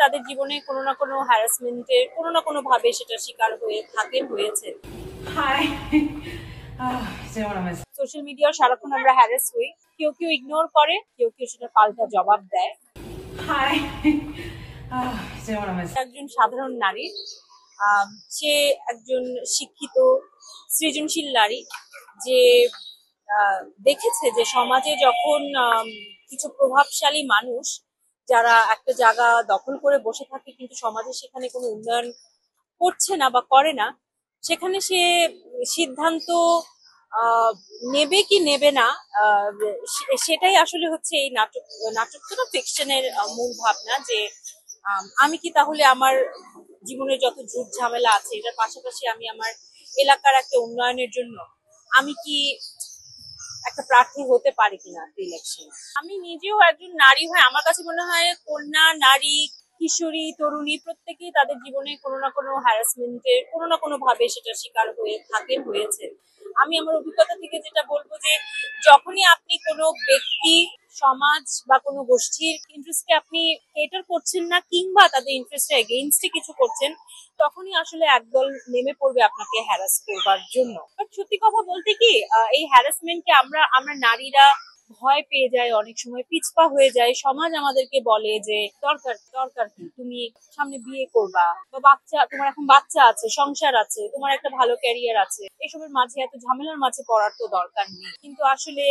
তাদের জীবনে কোনো না কোনো হ্যারাসমেন্টের কোনো না কোনো ভাবে সেটা শিকার হয়েছে। সোশ্যাল মিডিয়ায় সারাক্ষণ আমরা হ্যারাস হই, কেউ কেউ ইগনোর করে, কেউ কেউ সেটা পাল্টা জবাব দেয়। একজন সাধারণ নারী, সে একজন শিক্ষিত সৃজনশীল নারী, যে দেখেছে যে সমাজে যখন কিছু প্রভাবশালী মানুষ যারা একটা জায়গা দখল করে বসে থাকে কিন্তু সমাজে সেখানে কোনো উন্নয়ন করছে না বা করে না, সেখানে সে সিদ্ধান্ত নেবে কি নেবে না, সেটাই আসলে হচ্ছে এই নাটকটা ফিকশনের মূল ভাবনা। যে আমি কি তাহলে আমার জীবনে যত ঝুট ঝামেলা আছে এটার পাশাপাশি আমি আমার এলাকার একটা উন্নয়নের জন্য আমি কি একটা প্রার্থী হতে পারি কিনা ইলেকশন। আমি নিজেও একজন নারী হয়ে আমার কাছে মনে হয় কন্যা, নারী, কিশোরী, তরুণী প্রত্যেকেই তাদের জীবনে কোনো না কোনো হ্যারাসমেন্টের কোনো না কোনো ভাবে সেটা শিকার হয়েছে। আমি আমার অভিজ্ঞতা থেকে যেটা বলবো যে যখনই আপনি কোনো ব্যক্তি, সমাজ বা কোনো গোষ্ঠীর ইন্টারেস্টকে আপনি কেটার করছেন না কিংবা তাদের ইন্টারেস্টের এগেইনস্টে কিছু করছেন, তখনই আসলে একদল নেমে পড়বে আপনাকে হ্যারাস করবার জন্য। বাট সত্যি কথা বলতে কি, এই হ্যারাসমেন্টকে আমরা নারীরা ভয় পেয়ে যায়, অনেক সময় পিছপা হয়ে যায়। সমাজ আমাদেরকে বলে যে দরকার কি, তুমি সামনে বিয়ে করবা বা তোমার এখন বাচ্চা আছে, সংসার আছে, তোমার একটা ভালো ক্যারিয়ার আছে, এসবের মাঝে এত ঝামেলার মাঝে পড়ার তো দরকার নেই। কিন্তু আসলে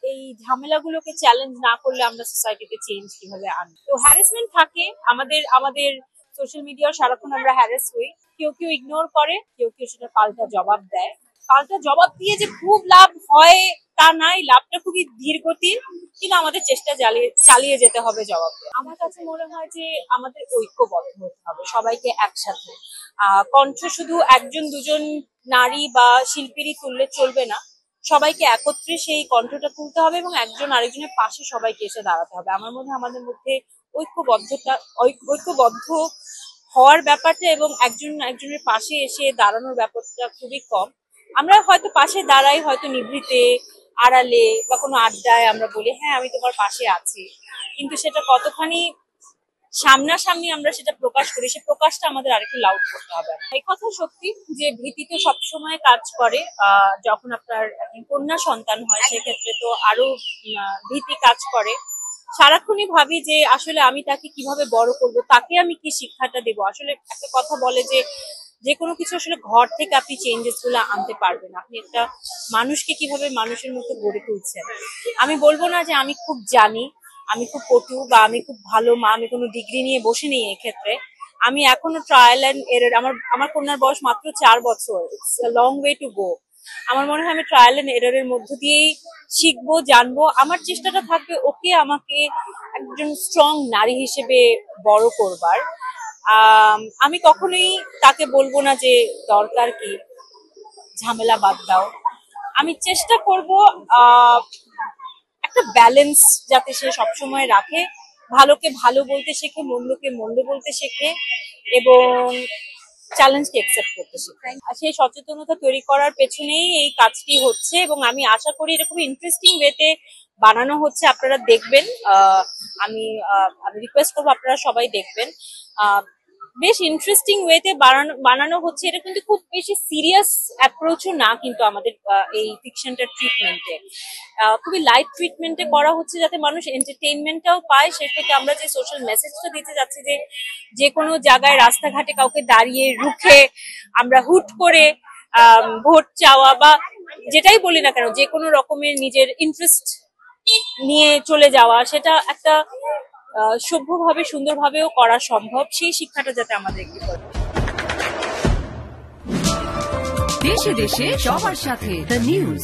এই ঝামেলাগুলোকে চ্যালেঞ্জ না করলে আমরা সোসাইটিতে চেঞ্জ কিভাবে আনবো? তো হ্যারাসমেন্ট থাকে আমাদের সোশ্যাল মিডিয়ায় সারাক্ষণ আমরা হ্যারাস হই, কেউ কেউ ইগনোর করে, কেউ কেউ সেটা পাল্টা জবাব দেয়। পাল্টা জবাব দিয়ে যে খুব লাভ হয় তা নাই, লাভটা খুবই ধীর গতির, কিন্তু আমাদের চেষ্টা চালিয়ে যেতে হবে জবাব দিয়ে। আমার কাছে মনে হয় যে আমাদের ঐক্যবদ্ধ হতে হবে সবাইকে একসাথে। কণ্ঠ শুধু একজন দুজন নারী বা শিল্পীরই তুললে চলবে না, সবাইকে একত্রে সেই কণ্ঠটা তুলতে হবে এবং একজন আরেকজনের পাশে সবাইকে এসে দাঁড়াতে হবে। আমার মনে হয় আমাদের মধ্যে ঐক্যবদ্ধ হওয়ার ব্যাপারটা এবং একজনের পাশে এসে দাঁড়ানোর ব্যাপারটা খুবই কম। আমরা হয়তো পাশে দাঁড়াই, হয়তো নিভৃতে, আড়ালে বা কোনো আড্ডায় আমরা বলি হ্যাঁ আমি তোমার পাশে আছি, কিন্তু সেটা কতখানি সামনাসামনি আমরা সেটা প্রকাশ করি, সে প্রকাশটা আমাদের আরেকটু লাউড করতে হবে। এই কথা সত্যি যে ভীতি তো সবসময় কাজ করে। যখন আপনার কন্যা সন্তান হয় সেক্ষেত্রে তো আরো ভীতি কাজ করে। সারাক্ষণই ভাবি যে আসলে আমি তাকে কিভাবে বড় করব, তাকে আমি কি শিক্ষাটা দেবো। আসলে একটা কথা বলে যে কোনো কিছু আসলে ঘর থেকে আপনি চেঞ্জেস গুলো আনতে পারবেন, আপনি একটা মানুষকে কিভাবে মানুষের মতো গড়ে তুলছেন। আমি বলবো না যে আমি খুব জানি, আমি খুব পটু বা আমি খুব ভালো মা, আমি কোনো ডিগ্রি নিয়ে বসে নেই। এক্ষেত্রে আমি এখনো ট্রায়াল এন্ড এরর, আমার কন্যার বয়স মাত্র 4 বছর, it's a long way to go. আমার মনে হয় আমি ট্রায়াল এন্ড এররের মধ্য দিয়েই শিখবো, জানবো। আমার চেষ্টাটা থাকবে ওকে আমাকে একজন স্ট্রং নারী হিসেবে বড় করবার। আমি কখনোই তাকে বলবো না যে দরকার কি, ঝামেলা বাদ দাও। আমি চেষ্টা করব একটা ব্যালেন্স যাতে সে সবসময় রাখে, ভালোকে ভালো বলতে শেখে, মন্দকে মন্দ বলতে শেখে এবং চ্যালেঞ্জকে একসেপ্ট করতে শেখে। সেই সচেতনতা তৈরি করার পেছনেই এই কাজটি হচ্ছে এবং আমি আশা করি এরকম ইন্টারেস্টিং ওয়েতে বানানো হচ্ছে, আপনারা দেখবেন। আমি রিকোয়েস্ট করবো আপনারা সবাই দেখবেন। বেশ ইন্টারেস্টিং ওয়েতে বানানো হচ্ছে। এটা কিন্তু খুব বেশি সিরিয়াস অ্যাপ্রোচও না, কিন্তু আমাদের এই ফিকশনটা ট্রিটমেন্টে খুবই লাইট ট্রিটমেন্টে করা হচ্ছে যাতে মানুষ এন্টারটেইনমেন্টটাও পায়। সে থেকে আমরা যে সোশ্যাল মেসেজটা দিতে যাচ্ছি যে কোনো জায়গায় রাস্তাঘাটে কাউকে দাঁড়িয়ে রুখে আমরা হুট করে ভোট চাওয়া বা যেটাই বলি না কেন, যে কোনো রকমের নিজের ইন্টারেস্ট নিয়ে চলে যাওয়া, সেটা একটা সভ্যভাবে সুন্দরভাবেও করা সম্ভব। সেই শিক্ষাটা যাতে আমাদের একটু করে। দেশে দেশে সবার সাথে দ্য নিউজ।